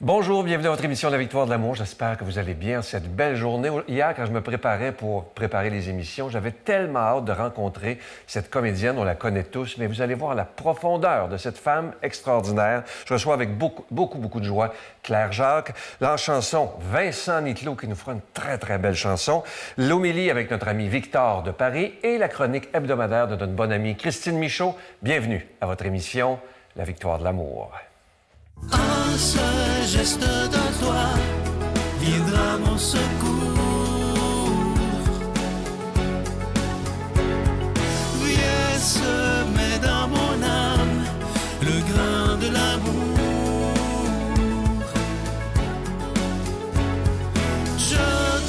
Bonjour, bienvenue à votre émission La Victoire de l'amour. J'espère que vous allez bien cette belle journée. Hier, quand je me préparais pour préparer les émissions, j'avais tellement hâte de rencontrer cette comédienne. On la connaît tous, mais vous allez voir la profondeur de cette femme extraordinaire. Je reçois avec beaucoup de joie Claire Jacques. En chanson, Vincent Niclot qui nous fera une très belle chanson. L'homélie avec notre ami Victor de Paris et la chronique hebdomadaire de notre bonne amie Christine Michaud. Bienvenue à votre émission La Victoire de l'amour. Un seul geste de toi viendra mon secours. Viens semer dans mon âme le grain de l'amour. Je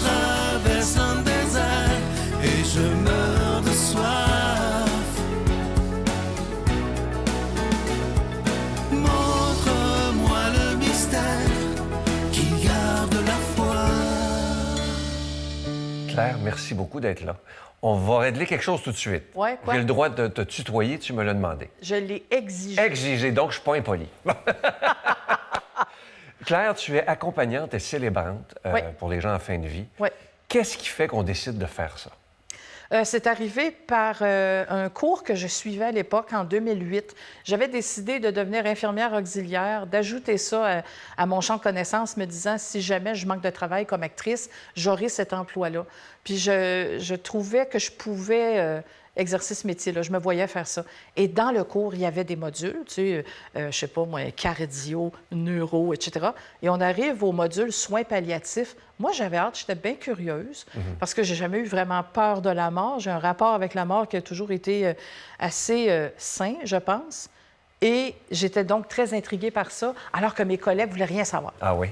traverse un désert et je meurs de soif. Claire, merci beaucoup d'être là. On va régler quelque chose tout de suite. Ouais, quoi? J'ai le droit de te tutoyer, tu me l'as demandé. Je l'ai exigé. Exigé, donc je suis pas impoli. Claire, tu es accompagnante et célébrante pour les gens en fin de vie. Oui. Qu'est-ce qui fait qu'on décide de faire ça? C'est arrivé par un cours que je suivais à l'époque, en 2008. J'avais décidé de devenir infirmière auxiliaire, d'ajouter ça à mon champ de connaissances, me disant, si jamais je manque de travail comme actrice, j'aurai cet emploi-là. Puis je trouvais que je pouvais exercer ce métier-là. Je me voyais faire ça. Et dans le cours, il y avait des modules, tu sais, je sais pas moi, cardio, neuro, etc. Et on arrive au module soins palliatifs. Moi, j'avais hâte, j'étais bien curieuse, parce que j'ai jamais eu vraiment peur de la mort. J'ai un rapport avec la mort qui a toujours été assez sain, je pense. Et j'étais donc très intriguée par ça, alors que mes collègues ne voulaient rien savoir. Ah oui?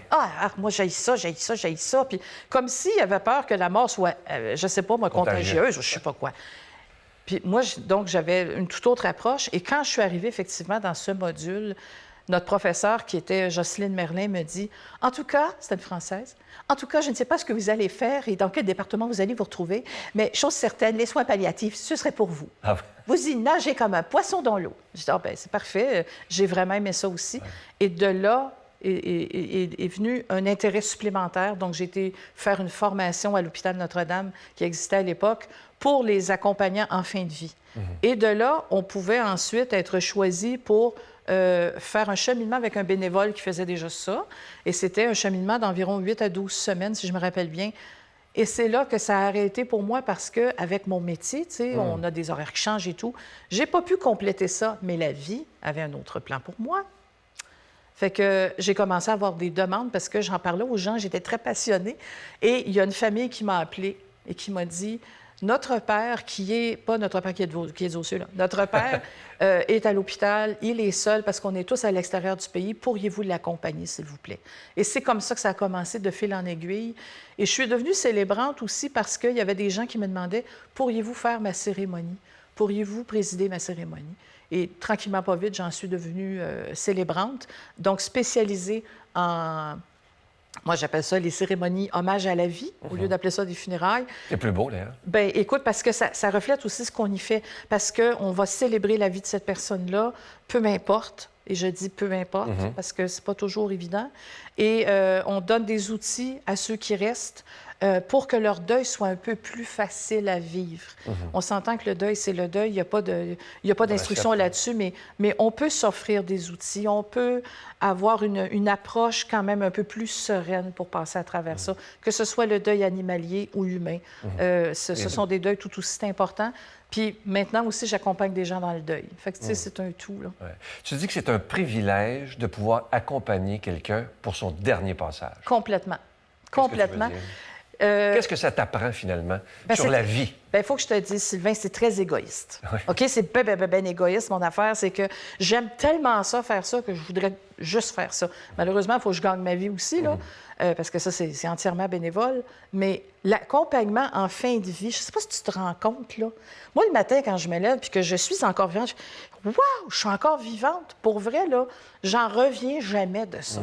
Moi, j'haïs ça. Puis comme s'ils avaient peur que la mort soit, je sais pas moi, contagieuse ou je sais pas quoi. Puis moi, donc, j'avais une toute autre approche. Et quand je suis arrivée, effectivement, dans ce module, notre professeure, qui était Jocelyne Merlin, me dit, « En tout cas, c'était une Française, en tout cas, je ne sais pas ce que vous allez faire et dans quel département vous allez vous retrouver, mais chose certaine, les soins palliatifs, ce serait pour vous. Ah oui. Vous y nagez comme un poisson dans l'eau. » Je dis, « Ah ben c'est parfait, j'ai vraiment aimé ça aussi. Ouais. » Et de là est venu un intérêt supplémentaire. Donc, j'ai été faire une formation à l'hôpital Notre-Dame qui existait à l'époque pour les accompagnants en fin de vie. Et de là, on pouvait ensuite être choisi pour faire un cheminement avec un bénévole qui faisait déjà ça. Et c'était un cheminement d'environ 8 à 12 semaines, si je me rappelle bien. Et c'est là que ça a arrêté pour moi parce qu'avec mon métier, tu sais, on a des horaires qui changent et tout. J'ai pas pu compléter ça, mais la vie avait un autre plan pour moi. Fait que j'ai commencé à avoir des demandes parce que j'en parlais aux gens, j'étais très passionnée. Et il y a une famille qui m'a appelée et qui m'a dit... Notre père, qui est, pas notre père qui est aux cieux, là. Notre père est à l'hôpital, il est seul parce qu'on est tous à l'extérieur du pays. Pourriez-vous l'accompagner, s'il vous plaît? Et c'est comme ça que ça a commencé de fil en aiguille. Et je suis devenue célébrante aussi parce qu'il y avait des gens qui me demandaient, pourriez-vous faire ma cérémonie? Pourriez-vous présider ma cérémonie? Et tranquillement, pas vite, j'en suis devenue célébrante, donc spécialisée en... Moi, j'appelle ça les cérémonies hommage à la vie, au lieu d'appeler ça des funérailles. C'est plus beau, d'ailleurs. Bien, écoute, parce que ça reflète aussi ce qu'on y fait. Parce qu'on va célébrer la vie de cette personne-là, peu importe. Et je dis peu importe, parce que c'est pas toujours évident. Et on donne des outils à ceux qui restent pour que leur deuil soit un peu plus facile à vivre. On s'entend que le deuil, c'est le deuil. Il n'y a pas d'instruction là-dessus, mais on peut s'offrir des outils. On peut avoir une approche quand même un peu plus sereine pour passer à travers ça, que ce soit le deuil animalier ou humain. Ce sont des deuils tout aussi importants. Puis maintenant aussi, j'accompagne des gens dans le deuil. Fait que, tu sais, c'est un tout, là. Ouais. Tu dis que c'est un privilège de pouvoir accompagner quelqu'un pour son dernier passage. Complètement. Complètement. Qu'est-ce que ça t'apprend, finalement, sur la vie? Bien, il faut que je te dise, Sylvain, c'est très égoïste. Oui. OK? C'est ben égoïste, mon affaire. C'est que j'aime tellement ça, faire ça, que je voudrais juste faire ça. Malheureusement, il faut que je gagne ma vie aussi, là, parce que ça, c'est entièrement bénévole. Mais l'accompagnement en fin de vie, je ne sais pas si tu te rends compte, là. Moi, le matin, quand je me lève puis que je suis encore vivante, waouh, je suis encore vivante. Pour vrai, là, j'en reviens jamais de ça.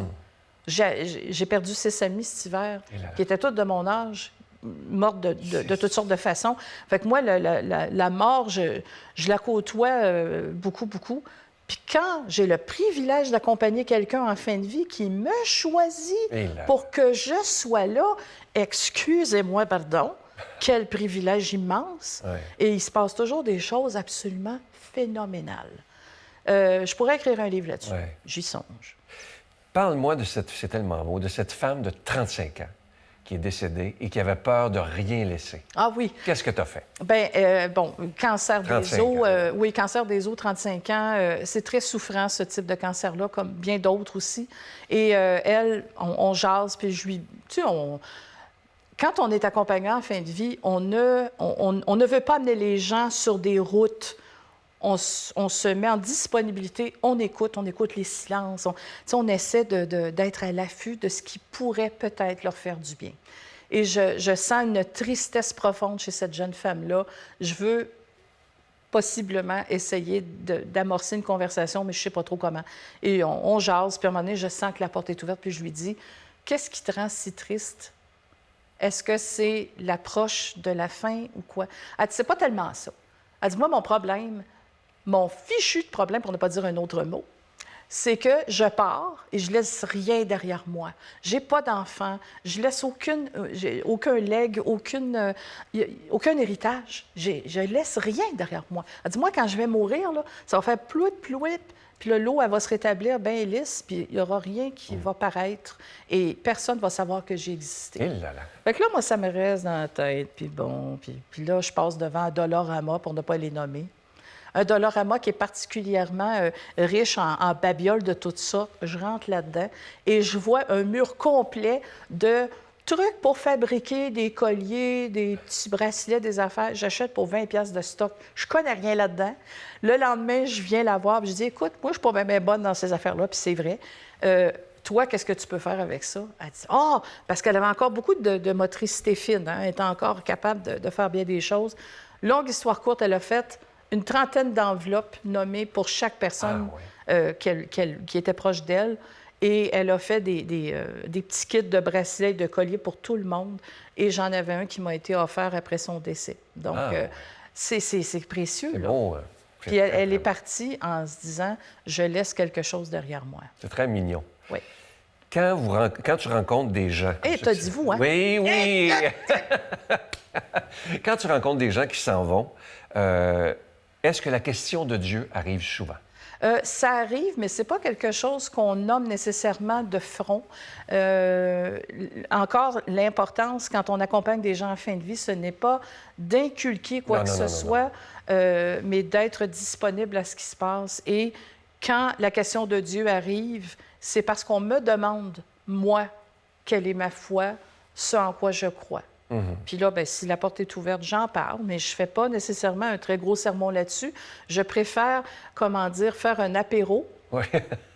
J'ai perdu 6 amis cet hiver, qui étaient tous de mon âge, mortes de toutes sortes de façons. Fait que moi, la mort, je la côtoie beaucoup. Puis quand j'ai le privilège d'accompagner quelqu'un en fin de vie qui me choisit Et là. pour que je sois là, excusez-moi, pardon, quel privilège immense. Ouais. Et il se passe toujours des choses absolument phénoménales. Je pourrais écrire un livre là-dessus. Ouais. J'y songe. Parle-moi de c'est tellement beau, de cette femme de 35 ans qui est décédée et qui avait peur de rien laisser. Ah oui. Qu'est-ce que tu as fait? Bien, bon, cancer des 35 os, ans. oui, cancer des os, 35 ans, c'est très souffrant, ce type de cancer-là, comme bien d'autres aussi. Et elle, on jase, puis je lui... Tu sais, quand on est accompagnant en fin de vie, on ne veut pas amener les gens sur des routes. On se met en disponibilité, on écoute les silences, on essaie d'être à l'affût de ce qui pourrait peut-être leur faire du bien. Et je sens une tristesse profonde chez cette jeune femme-là. Je veux possiblement essayer d'amorcer une conversation, mais je ne sais pas trop comment. Et on jase, puis à un moment donné, je sens que la porte est ouverte, puis je lui dis « Qu'est-ce qui te rend si triste? Est-ce que c'est l'approche de la fin ou quoi? » Elle dit « C'est pas tellement ça. » Elle dit « Moi, mon problème... Mon fichu de problème, pour ne pas dire un autre mot, c'est que je pars et je laisse rien derrière moi. J'ai pas d'enfant, je laisse aucun legs, aucun héritage. Je laisse rien derrière moi. Elle dit, moi, quand je vais mourir, là, ça va faire plouit, puis le l'eau, elle va se rétablir bien lisse, puis il n'y aura rien qui va paraître et personne ne va savoir que j'ai existé. Et là là. Fait que là, moi, ça me reste dans la tête, puis bon, puis là, je passe devant un Dollarama, pour ne pas les nommer. Un Dollarama qui est particulièrement riche en babioles de toutes sortes. Je rentre là-dedans et je vois un mur complet de trucs pour fabriquer des colliers, des petits bracelets, des affaires. J'achète pour 20 pièces de stock. Je connais rien là-dedans. Le lendemain, je viens la voir et je dis, écoute, moi, je suis pas bien bonne dans ces affaires-là, puis c'est vrai. Toi, qu'est-ce que tu peux faire avec ça? Elle dit, parce qu'elle avait encore beaucoup de motricité fine. Hein? Elle était encore capable de faire bien des choses. Longue histoire courte, elle a fait une trentaine d'enveloppes nommées pour chaque personne qui était proche d'elle. Et elle a fait des petits kits de bracelets et de colliers pour tout le monde. Et j'en avais un qui m'a été offert après son décès. Donc, c'est précieux. C'est là. beau. Puis elle est partie en se disant, je laisse quelque chose derrière moi. C'est très mignon. Oui. Quand tu rencontres des gens... t'as dit vous, hein? Oui, oui! Quand tu rencontres des gens qui s'en vont, est-ce que la question de Dieu arrive souvent? Ça arrive, mais ce n'est pas quelque chose qu'on nomme nécessairement de front. Encore, l'importance, quand on accompagne des gens en fin de vie, ce n'est pas d'inculquer quoi que ce soit, mais d'être disponible à ce qui se passe. Et quand la question de Dieu arrive, c'est parce qu'on me demande, moi, quelle est ma foi, ce en quoi je crois. Puis là, bien, si la porte est ouverte, j'en parle, mais je ne fais pas nécessairement un très gros sermon là-dessus. Je préfère, faire un apéro,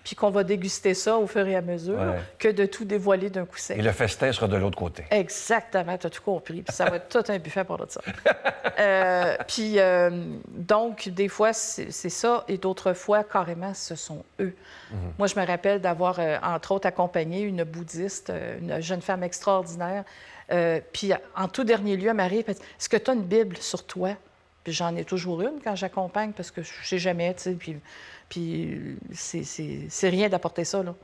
puis qu'on va déguster ça au fur et à mesure, que de tout dévoiler d'un coup sec. Et le festin sera de l'autre côté. Exactement, tu as tout compris. Puis ça va être tout un buffet pour ça. Donc, des fois, c'est ça, et d'autres fois, carrément, ce sont eux. Moi, je me rappelle d'avoir, entre autres, accompagné une bouddhiste, une jeune femme extraordinaire. Puis, en tout dernier lieu, elle m'arrive et dit, est-ce que tu as une Bible sur toi? Puis j'en ai toujours une quand j'accompagne, parce que je ne sais jamais, tu sais, puis c'est rien d'apporter ça, là.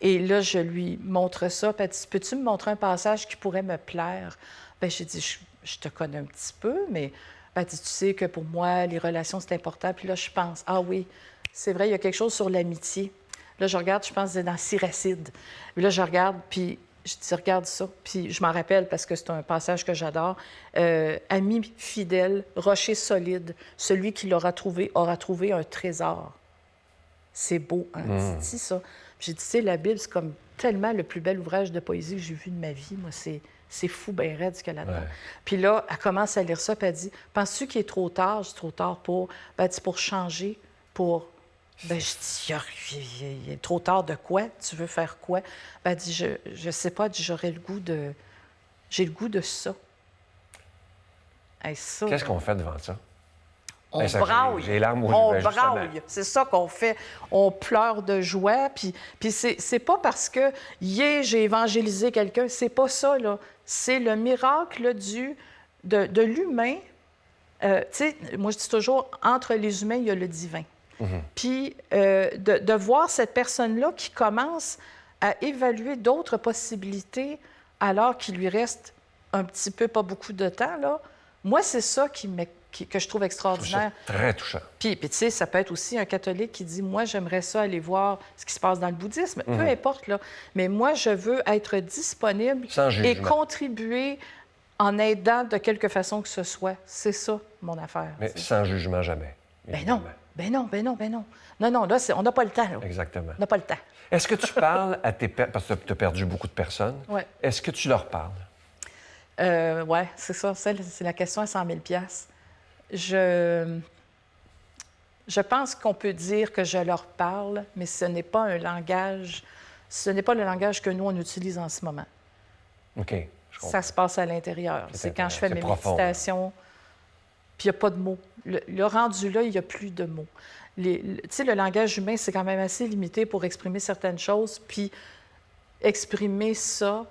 Et là, je lui montre ça, puis elle dit, peux-tu me montrer un passage qui pourrait me plaire? Bien, j'ai dit, je te connais un petit peu, mais elle dit, tu sais que pour moi, les relations, c'est important. Puis là, je pense, ah oui, c'est vrai, il y a quelque chose sur l'amitié. Là, je regarde, je pense que c'est dans Siracide. Puis là, je regarde, puis je dis, regarde ça. Puis je m'en rappelle parce que c'est un passage que j'adore. Ami fidèle, rocher solide, celui qui l'aura trouvé aura trouvé un trésor. C'est beau, hein? C'est ça. J'ai dit, tu sais, la Bible, c'est comme tellement le plus bel ouvrage de poésie que j'ai vu de ma vie. Moi, c'est fou, ben raide, ce qu'il y a là-dedans. Puis là, elle commence à lire ça, puis elle dit, penses-tu qu'il est trop tard? C'est trop tard pour... Ben, elle dit, pour changer, pour... Ben, je dis, il est trop tard de quoi? Tu veux faire quoi? Ben, elle dit, je sais pas, j'aurais le goût de... J'ai le goût de ça. Hey, ça Qu'est-ce qu'on fait devant ça? On braille. J'ai les larmes aux On yeux, justement. braille. C'est ça qu'on fait. On pleure de joie. Puis c'est pas parce que, j'ai évangélisé quelqu'un. C'est pas ça, là. C'est le miracle de l'humain. Tu sais, moi, je dis toujours, entre les humains, il y a le divin. Puis de voir cette personne-là qui commence à évaluer d'autres possibilités alors qu'il lui reste un petit peu, pas beaucoup de temps, là. Moi, c'est ça que je trouve extraordinaire. C'est très touchant. Puis tu sais, ça peut être aussi un catholique qui dit, moi, j'aimerais ça aller voir ce qui se passe dans le bouddhisme. Peu importe, là. Mais moi, je veux être disponible Sans et jugement. contribuer en aidant de quelque façon que ce soit. C'est ça, mon affaire. Mais tu sais. sans jugement, jamais. Ben évidemment. non, ben non, ben non, ben non. Non, là, on n'a pas le temps, là. Exactement. On n'a pas le temps. Est-ce que tu parles à tes... Parce que tu as perdu beaucoup de personnes. Ouais. Est-ce que tu leur parles? Oui, c'est ça. C'est la question à 100 000 Je pense qu'on peut dire que je leur parle, mais ce n'est pas un langage... Ce n'est pas le langage que nous, on utilise en ce moment. OK, je comprends. Ça se passe à l'intérieur. C'est quand je fais c'est mes profond, méditations, puis il n'y a pas de mots. Le rendu là, il n'y a plus de mots. Tu sais, le langage humain, c'est quand même assez limité pour exprimer certaines choses, puis exprimer ça,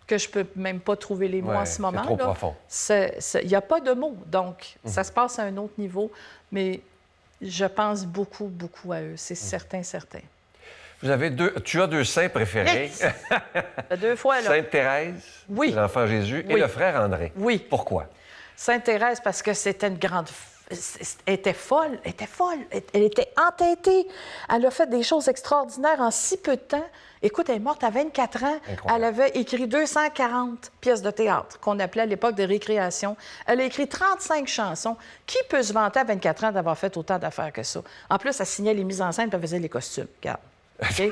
que je peux même pas trouver les mots Ouais, en ce moment. c'est trop là, profond. il n'y a pas de mots. Donc, ça se passe à un autre niveau, mais je pense beaucoup, beaucoup à eux. C'est certain, certain. Tu as deux saints préférés. Yes! Ça fait 2 fois, là. Sainte Thérèse, Oui. l'enfant Jésus, et Oui. le frère André. Oui. Pourquoi? Sainte Thérèse, parce que c'était une grande... Elle était folle. Elle était entêtée. Elle a fait des choses extraordinaires en si peu de temps. Écoute, elle est morte à 24 ans. Incroyable. Elle avait écrit 240 pièces de théâtre, qu'on appelait à l'époque de récréation. Elle a écrit 35 chansons. Qui peut se vanter à 24 ans d'avoir fait autant d'affaires que ça? En plus, elle signait les mises en scène et elle faisait les costumes. Regarde. OK? Puis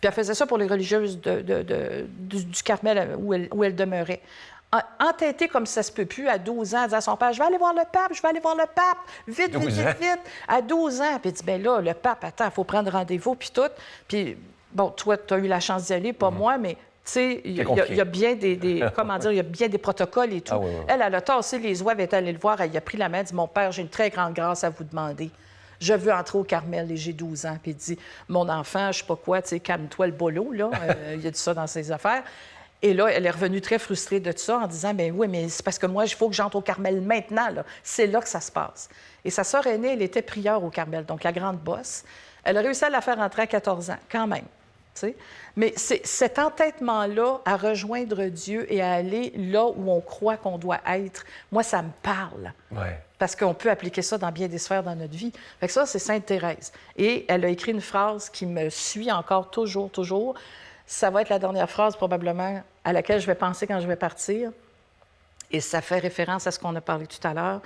elle faisait ça pour les religieuses du Carmel où elle demeurait. Entêtée comme ça se peut plus, à 12 ans, elle dit à son père, je vais aller voir le pape, vite, 12 ans. vite. À 12 ans, puis elle dit, bien là, le pape, attends, il faut prendre rendez-vous, puis tout. Puis, bon, toi, tu as eu la chance d'y aller, pas moi, mais, tu sais, il y a bien comment dire, il y a bien des protocoles et tout. Ah oui, oui. Elle a tassé les oies, elle est allée le voir, elle y a pris la main, elle dit, mon père, j'ai une très grande grâce à vous demander. Je veux entrer au Carmel et j'ai 12 ans. Puis il dit, mon enfant, je sais pas quoi, tu sais, calme-toi le bolo, là. Il y a dit ça dans ses affaires. Et là, elle est revenue très frustrée de tout ça en disant, bien oui, mais c'est parce que moi, il faut que j'entre au Carmel maintenant, là. C'est là que ça se passe. Et sa sœur aînée, elle était prieure au Carmel, donc la grande bosse. Elle a réussi à la faire entrer à 14 ans, quand même. Tu sais. Mais c'est cet entêtement-là à rejoindre Dieu et à aller là où on croit qu'on doit être, moi, ça me parle. Ouais. Parce qu'on peut appliquer ça dans bien des sphères dans notre vie. Fait que ça, c'est Sainte Thérèse. Et elle a écrit une phrase qui me suit encore toujours. Ça va être la dernière phrase, probablement, à laquelle je vais penser quand je vais partir. Et ça fait référence à ce qu'on a parlé tout à l'heure.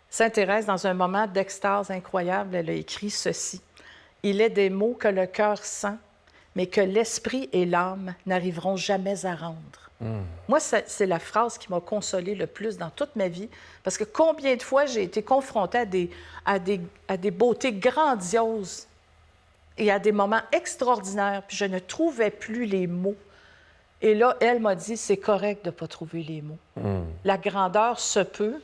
Sainte Thérèse, dans un moment d'extase incroyable, elle a écrit ceci. « Il est des mots que le cœur sent, mais que l'esprit et l'âme n'arriveront jamais à rendre. Moi, c'est la phrase qui m'a consolée le plus dans toute ma vie, parce que combien de fois j'ai été confrontée à des beautés grandioses et à des moments extraordinaires, puis je ne trouvais plus les mots. Et là, elle m'a dit, c'est correct de ne pas trouver les mots. La grandeur se peut,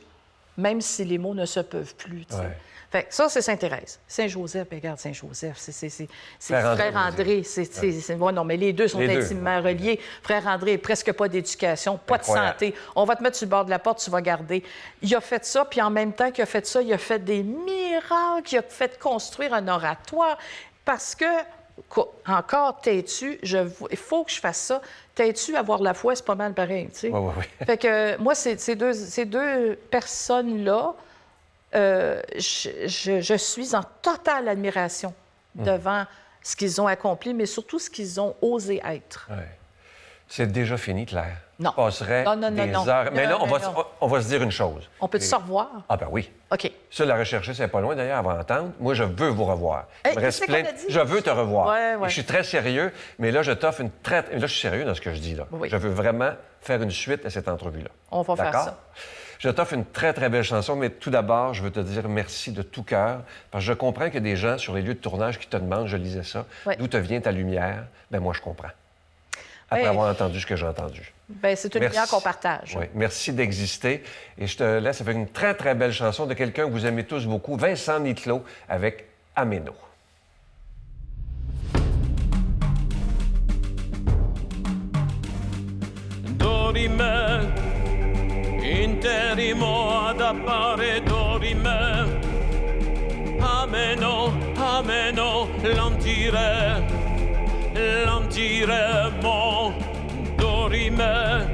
même si les mots ne se peuvent plus. Tu sais. Ouais. Fait que ça, c'est Saint-Thérèse. Saint-Joseph, regarde, Saint-Joseph, c'est Frère André, Frère André. Non, mais les deux sont Les deux, intimement reliés. Frère André, presque pas d'éducation, pas Incroyable. de santé. On va te mettre sur le bord de la porte, tu vas garder. Il a fait ça, puis en même temps qu'il a fait ça, il a fait des miracles, il a fait construire un oratoire. Parce que, encore, t'es-tu, il faut que je fasse ça. T'es-tu, avoir la foi, c'est pas mal pareil, tu sais. Oui. Fait que moi, ces deux personnes-là, je suis en totale admiration devant ce qu'ils ont accompli, mais surtout ce qu'ils ont osé être. Ouais. C'est déjà fini, Claire. Non. Tu passerais Non, des non. heures. Mais Non, là, mais non. on va se dire une chose. On peut se revoir? Ah ben oui. OK. Ça, la rechercher, c'est pas loin d'ailleurs, avant d'entendre. Moi, je veux vous revoir. Hey, Il me reste qu'est-ce plein... qu'on a dit? Je veux te revoir. Ouais. Et je suis très sérieux, mais là, je t'offre une très... Là, je suis sérieux dans ce que je dis, là. Oui. Je veux vraiment faire une suite à cette entrevue-là. On va faire D'accord? ça. Je t'offre une très, très belle chanson, mais tout d'abord, je veux te dire merci de tout cœur, parce que je comprends qu'il y a des gens sur les lieux de tournage qui te demandent, je lisais ça, Ouais. d'où te vient ta lumière. Ben moi, je comprends. Après Ouais. avoir entendu ce que j'ai entendu. Bien, c'est une Merci. lumière qu'on partage. Oui, merci d'exister. Et je te laisse avec une très, très belle chanson de quelqu'un que vous aimez tous beaucoup, Vincent Niclot, avec Améno. Dorime, interimo ad appare dorime, ameno, mentire, l'antire mon dorime.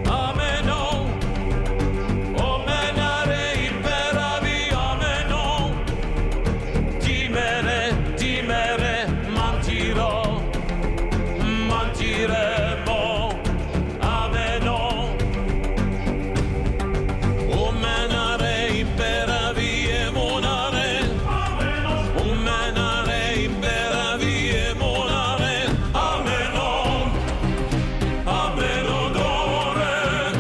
Ameno, omenare imperavi, ameno, timere, timere, mentirò, mentiremo, ameno, omenare imperavi e monare, omenare imperavi e monare, ameno, ameno dore,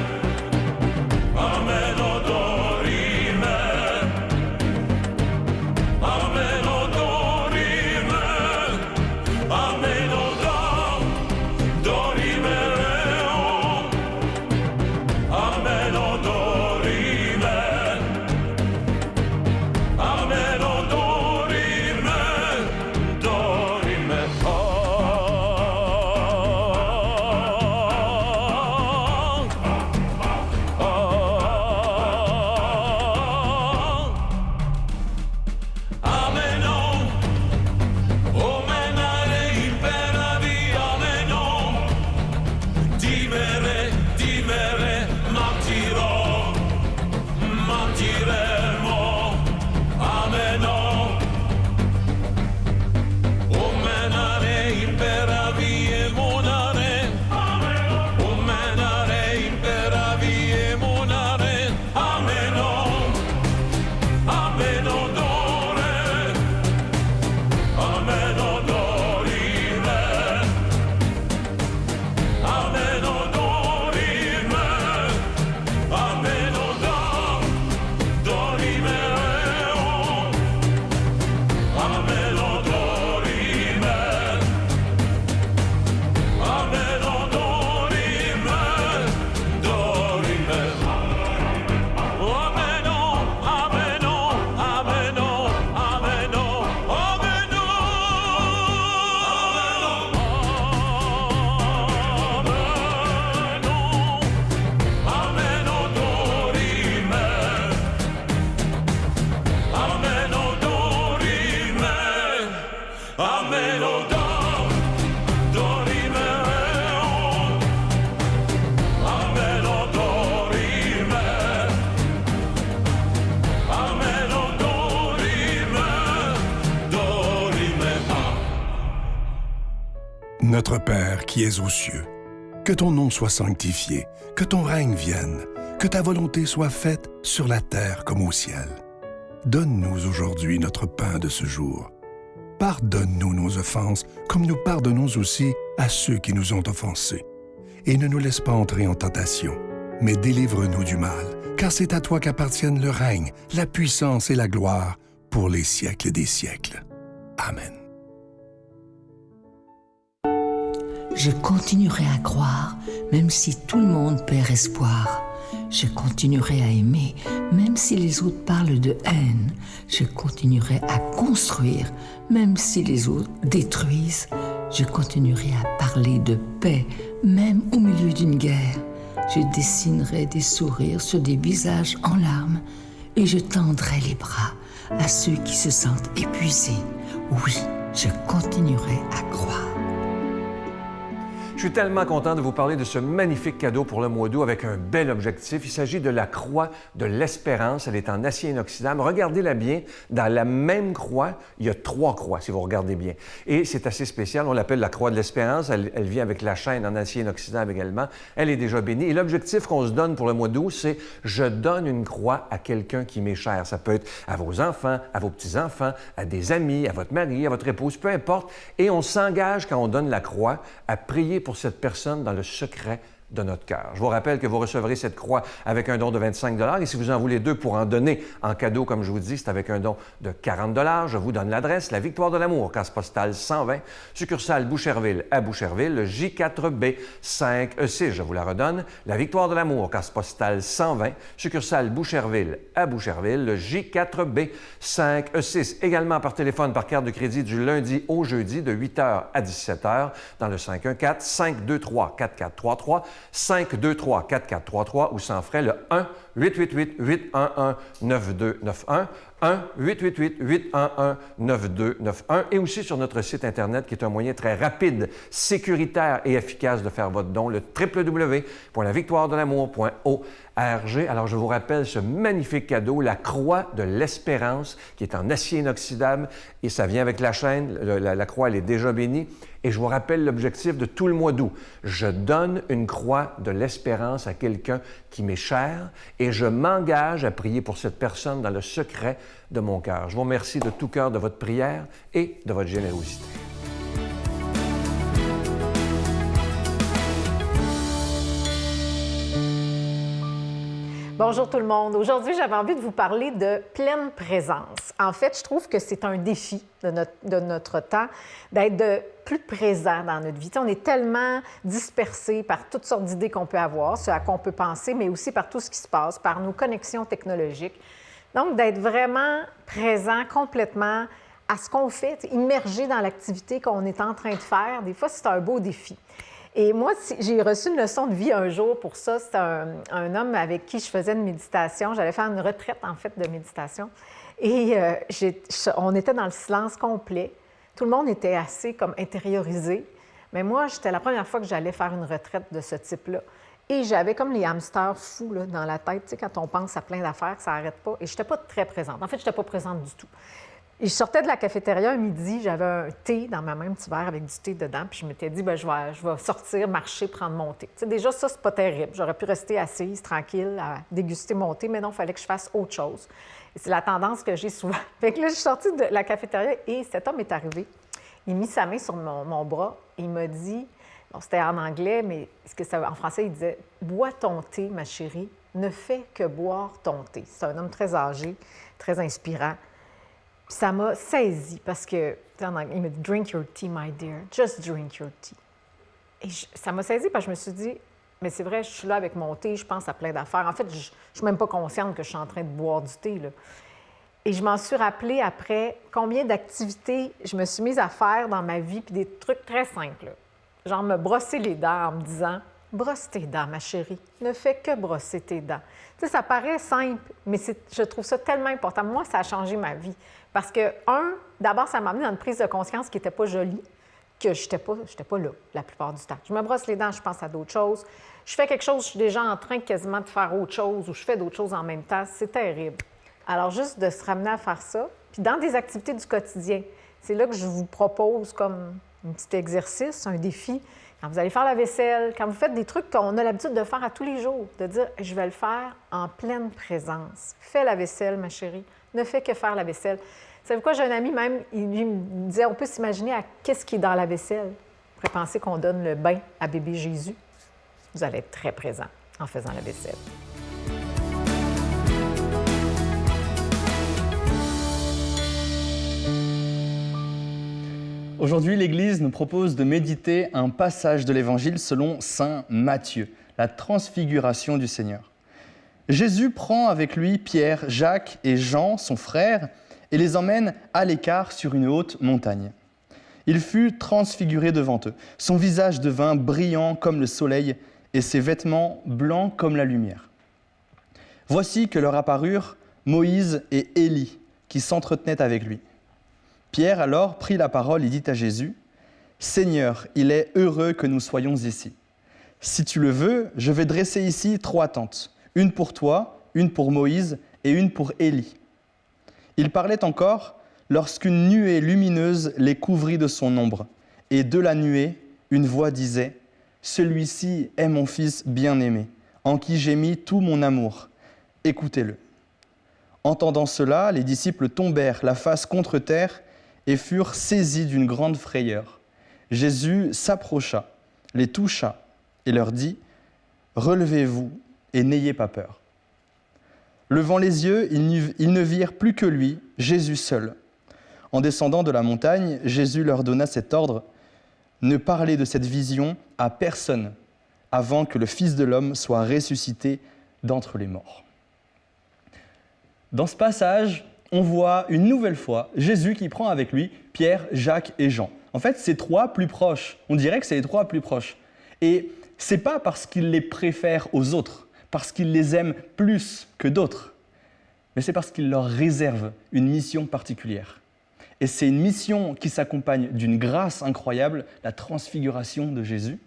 ameno dorime, ameno dorime, ameno dorime reo, ameno dorime, ameno dorime, dorime, ameno, omenare imperavi, ameno, timere, timere, mentirò, mentiremo, ameno, omenare imperavi e monare, omenare imperavi e monare, ameno, ameno dore, ameno dorime, ameno dorime, ameno dorime reo, ameno dorime, ameno dorime, dorime, ameno, ameno, ameno, ameno, ameno dorime, ameno dorime, ameno dorime reo, ameno dorime, ameno dorime, dorime. Notre Père qui es aux cieux, que ton nom soit sanctifié, que ton règne vienne, que ta volonté soit faite sur la terre comme au ciel. Donne-nous aujourd'hui notre pain de ce jour. Pardonne-nous nos offenses, comme nous pardonnons aussi à ceux qui nous ont offensés. Et ne nous laisse pas entrer en tentation, mais délivre-nous du mal, car c'est à toi qu'appartiennent le règne, la puissance et la gloire pour les siècles des siècles. Amen. Je continuerai à croire, même si tout le monde perd espoir. Je continuerai à aimer, même si les autres parlent de haine. Je continuerai à construire, même si les autres détruisent. Je continuerai à parler de paix, même au milieu d'une guerre. Je dessinerai des sourires sur des visages en larmes et je tendrai les bras à ceux qui se sentent épuisés. Oui, je continuerai à croire. Je suis tellement content de vous parler de ce magnifique cadeau pour le mois d'août avec un bel objectif. Il s'agit de la croix de l'espérance. Elle est en acier inoxydable. Regardez-la bien. Dans la même croix, il y a 3 croix, si vous regardez bien. Et c'est assez spécial. On l'appelle la croix de l'espérance. Elle vient avec la chaîne en acier inoxydable également. Elle est déjà bénie. Et l'objectif qu'on se donne pour le mois d'août, c'est « Je donne une croix à quelqu'un qui m'est cher ». Ça peut être à vos enfants, à vos petits-enfants, à des amis, à votre mari, à votre épouse, peu importe. Et on s'engage, quand on donne la croix, à prier pour cette personne dans le secret de notre cœur. Je vous rappelle que vous recevrez cette croix avec un don de 25 $ et si vous en voulez 2 pour en donner en cadeau, comme je vous dis, c'est avec un don de 40 $. Je vous donne l'adresse, la Victoire de l'Amour, case postale 120, succursale Boucherville à Boucherville, le J4B 5E6. Je vous la redonne, la Victoire de l'Amour, case postale 120, succursale Boucherville à Boucherville, le J4B 5E6. Également par téléphone, par carte de crédit du lundi au jeudi de 8h à 17h dans le 514-523-4433, 523-4433 ou sans frais le 1-888-811-9291, 1-888-811-9291 et aussi sur notre site Internet qui est un moyen très rapide, sécuritaire et efficace de faire votre don, le www.lavictoiredelamour.org. Alors, je vous rappelle ce magnifique cadeau, la Croix de l'Espérance, qui est en acier inoxydable et ça vient avec la chaîne. La croix, elle est déjà bénie. Et je vous rappelle l'objectif de tout le mois d'août. Je donne une Croix de l'Espérance à quelqu'un qui m'est cher et je m'engage à prier pour cette personne dans le secret de mon cœur. Je vous remercie de tout cœur de votre prière et de votre générosité. Bonjour tout le monde. Aujourd'hui, j'avais envie de vous parler de pleine présence. En fait, je trouve que c'est un défi de notre temps d'être plus présent dans notre vie. On est tellement dispersés par toutes sortes d'idées qu'on peut avoir, ce à quoi on peut penser, mais aussi par tout ce qui se passe, par nos connexions technologiques. Donc, d'être vraiment présent complètement à ce qu'on fait, immergé dans l'activité qu'on est en train de faire, des fois, c'est un beau défi. Et moi, j'ai reçu une leçon de vie un jour pour ça. C'était un homme avec qui je faisais une méditation. J'allais faire une retraite, en fait, de méditation. Et on était dans le silence complet. Tout le monde était assez comme intériorisé. Mais moi, c'était la première fois que j'allais faire une retraite de ce type-là. Et j'avais comme les hamsters fous là, dans la tête. Tu sais, quand on pense à plein d'affaires, ça n'arrête pas. Et je n'étais pas très présente. En fait, je n'étais pas présente du tout. Et je sortais de la cafétéria un midi, j'avais un thé dans ma main, un petit verre avec du thé dedans, puis je m'étais dit, bien, je vais sortir, marcher, prendre mon thé. Tu sais, déjà, ça, c'est pas terrible. J'aurais pu rester assise, tranquille, à déguster mon thé, mais non, il fallait que je fasse autre chose. Et c'est la tendance que j'ai souvent. Fait que là, je suis sortie de la cafétéria et cet homme est arrivé. Il a mis sa main sur mon bras et il m'a dit, bon, c'était en anglais, mais en français, il disait, « Bois ton thé, ma chérie, ne fais que boire ton thé. » C'est un homme très âgé, très inspirant. Puis ça m'a saisi parce que, il m'a dit « Drink your tea, my dear. Just drink your tea. » Et ça m'a saisi parce que je me suis dit « Mais c'est vrai, je suis là avec mon thé, je pense à plein d'affaires. En fait, je ne suis même pas consciente que je suis en train de boire du thé. » là. Et je m'en suis rappelée après combien d'activités je me suis mise à faire dans ma vie, puis des trucs très simples. Là. Genre me brosser les dents en me disant « Brosse tes dents, ma chérie. Ne fais que brosser tes dents. » Tu sais, ça paraît simple, mais je trouve ça tellement important. Moi, ça a changé ma vie. Parce que, d'abord, ça m'a amené dans une prise de conscience qui n'était pas jolie, que je n'étais pas là la plupart du temps. Je me brosse les dents, je pense à d'autres choses. Je fais quelque chose, je suis déjà en train quasiment de faire autre chose ou je fais d'autres choses en même temps. C'est terrible. Alors, juste de se ramener à faire ça, puis dans des activités du quotidien, c'est là que je vous propose comme un petit exercice, un défi. Quand vous allez faire la vaisselle, quand vous faites des trucs qu'on a l'habitude de faire à tous les jours, de dire « je vais le faire en pleine présence ». Fais la vaisselle, ma chérie. Ne fais que faire la vaisselle. Savez-vous quoi, j'ai un ami même, il me disait, on peut s'imaginer à qu'est-ce qui est dans la vaisselle. Vous pourrez penser qu'on donne le bain à bébé Jésus. Vous allez être très présent en faisant la vaisselle. Aujourd'hui, l'Église nous propose de méditer un passage de l'Évangile selon saint Matthieu, la transfiguration du Seigneur. Jésus prend avec lui Pierre, Jacques et Jean, son frère, et les emmène à l'écart sur une haute montagne. Il fut transfiguré devant eux. Son visage devint brillant comme le soleil et ses vêtements blancs comme la lumière. Voici que leur apparurent Moïse et Élie qui s'entretenaient avec lui. Pierre alors prit la parole et dit à Jésus, « Seigneur, il est heureux que nous soyons ici. Si tu le veux, je vais dresser ici 3 tentes. Une pour toi, une pour Moïse et une pour Élie. » Il parlait encore lorsqu'une nuée lumineuse les couvrit de son ombre. Et de la nuée, une voix disait « Celui-ci est mon fils bien-aimé, en qui j'ai mis tout mon amour. Écoutez-le. » Entendant cela, les disciples tombèrent la face contre terre et furent saisis d'une grande frayeur. Jésus s'approcha, les toucha et leur dit « Relevez-vous et n'ayez pas peur. » Levant les yeux, ils ne virent plus que lui, Jésus seul. En descendant de la montagne, Jésus leur donna cet ordre « Ne parlez de cette vision à personne avant que le Fils de l'homme soit ressuscité d'entre les morts. » Dans ce passage, on voit une nouvelle fois Jésus qui prend avec lui Pierre, Jacques et Jean. En fait, c'est 3 plus proches. On dirait que c'est les 3 plus proches. Et c'est pas parce qu'il les préfère aux autres, parce qu'il les aime plus que d'autres, mais c'est parce qu'il leur réserve une mission particulière. Et c'est une mission qui s'accompagne d'une grâce incroyable, la transfiguration de Jésus,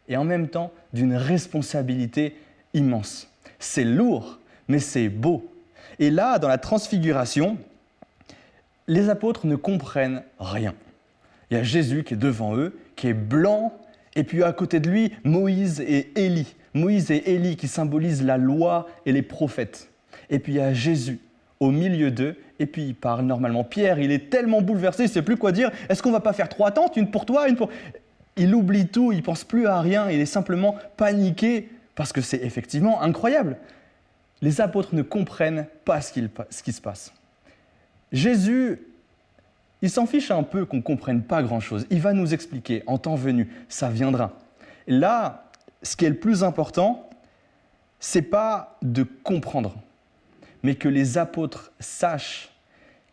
et en même temps d'une responsabilité immense. C'est lourd, mais c'est beau. Et là, dans la transfiguration, les apôtres ne comprennent rien. Il y a Jésus qui est devant eux, qui est blanc, et puis à côté de lui, Moïse et Élie. Moïse et Élie qui symbolisent la loi et les prophètes. Et puis il y a Jésus au milieu d'eux, et puis il parle normalement. Pierre, il est tellement bouleversé, il ne sait plus quoi dire. Est-ce qu'on ne va pas faire 3 tentes, une pour toi, une pour... Il oublie tout, il ne pense plus à rien, il est simplement paniqué, parce que c'est effectivement incroyable. Les apôtres ne comprennent pas ce qui se passe. Jésus, il s'en fiche un peu qu'on ne comprenne pas grand-chose. Il va nous expliquer, en temps venu, ça viendra. Et là, ce qui est le plus important, ce n'est pas de comprendre, mais que les apôtres sachent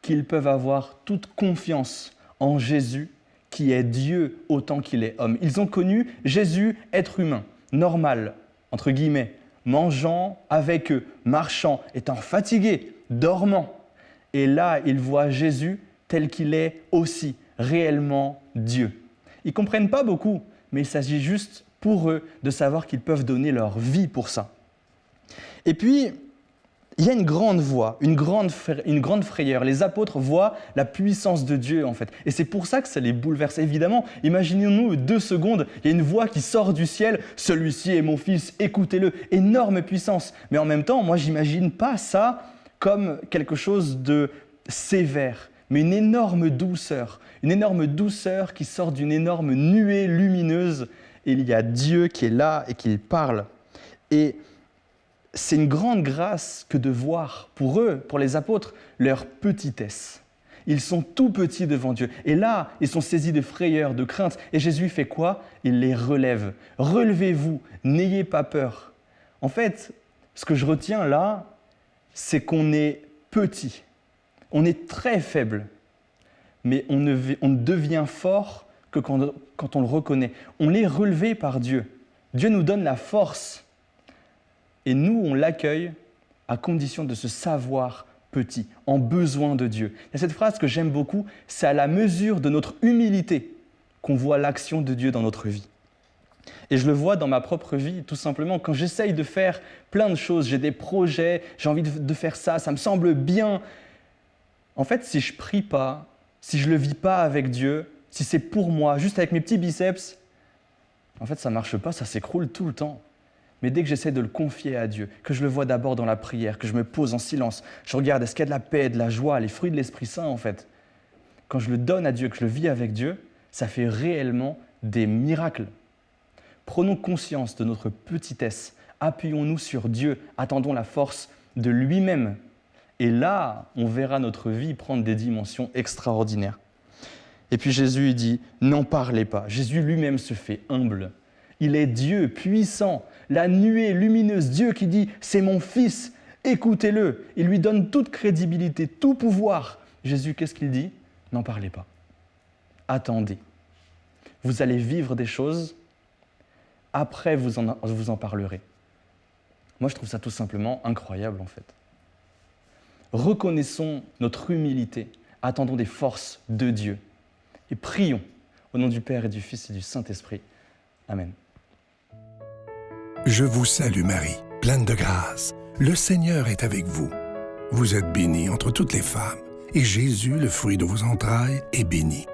qu'ils peuvent avoir toute confiance en Jésus, qui est Dieu autant qu'il est homme. Ils ont connu Jésus, être humain, normal, entre guillemets, mangeant avec eux, marchant, étant fatigué, dormant. Et là, ils voient Jésus tel qu'il est aussi, réellement Dieu. Ils ne comprennent pas beaucoup, mais il s'agit juste pour eux de savoir qu'ils peuvent donner leur vie pour ça. Et puis, il y a une grande voix, une grande frayeur. Les apôtres voient la puissance de Dieu, en fait. Et c'est pour ça que ça les bouleverse. Évidemment, imaginons-nous 2 secondes, il y a une voix qui sort du ciel. « Celui-ci est mon fils, écoutez-le ». Énorme puissance. Mais en même temps, moi, j'imagine pas ça comme quelque chose de sévère, mais une énorme douceur qui sort d'une énorme nuée lumineuse. Et il y a Dieu qui est là et qui parle. Et c'est une grande grâce que de voir pour eux, pour les apôtres, leur petitesse. Ils sont tout petits devant Dieu. Et là, ils sont saisis de frayeur, de crainte. Et Jésus fait quoi? Il les relève. Relevez-vous, n'ayez pas peur. En fait, ce que je retiens là, c'est qu'on est petit. On est très faible. Mais on ne devient fort que quand on le reconnaît. On est relevé par Dieu. Dieu nous donne la force. Et nous, on l'accueille à condition de se savoir petit, en besoin de Dieu. Il y a cette phrase que j'aime beaucoup, c'est à la mesure de notre humilité qu'on voit l'action de Dieu dans notre vie. Et je le vois dans ma propre vie, tout simplement, quand j'essaye de faire plein de choses, j'ai des projets, j'ai envie de faire ça, ça me semble bien. En fait, si je ne prie pas, si je ne le vis pas avec Dieu, si c'est pour moi, juste avec mes petits biceps, en fait, ça ne marche pas, ça s'écroule tout le temps. Mais dès que j'essaie de le confier à Dieu, que je le vois d'abord dans la prière, que je me pose en silence, je regarde, est-ce qu'il y a de la paix, de la joie, les fruits de l'Esprit Saint en fait. Quand je le donne à Dieu, que je le vis avec Dieu, ça fait réellement des miracles. Prenons conscience de notre petitesse, appuyons-nous sur Dieu, attendons la force de lui-même. Et là, on verra notre vie prendre des dimensions extraordinaires. Et puis Jésus dit, n'en parlez pas. Jésus lui-même se fait humble. Il est Dieu puissant, la nuée lumineuse, Dieu qui dit « c'est mon fils, écoutez-le ». Il lui donne toute crédibilité, tout pouvoir. Jésus, qu'est-ce qu'il dit? N'en parlez pas. Attendez. Vous allez vivre des choses, après vous en parlerez. Moi, je trouve ça tout simplement incroyable en fait. Reconnaissons notre humilité, attendons des forces de Dieu et prions au nom du Père et du Fils et du Saint-Esprit. Amen. Je vous salue Marie, pleine de grâce. Le Seigneur est avec vous. Vous êtes bénie entre toutes les femmes, et Jésus, le fruit de vos entrailles, est béni.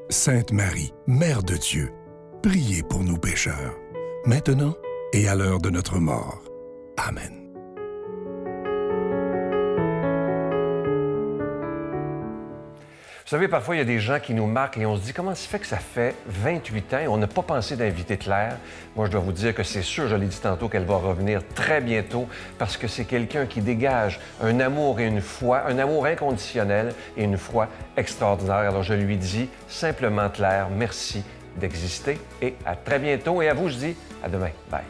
Sainte Marie, Mère de Dieu, priez pour nous pécheurs, maintenant et à l'heure de notre mort. Amen. Vous savez, parfois, il y a des gens qui nous marquent et on se dit comment ça fait que ça fait 28 ans et on n'a pas pensé d'inviter Claire. Moi, je dois vous dire que c'est sûr, je l'ai dit tantôt, qu'elle va revenir très bientôt parce que c'est quelqu'un qui dégage un amour et une foi, un amour inconditionnel et une foi extraordinaire. Alors, je lui dis simplement, Claire, merci d'exister et à très bientôt. Et à vous, je dis à demain. Bye.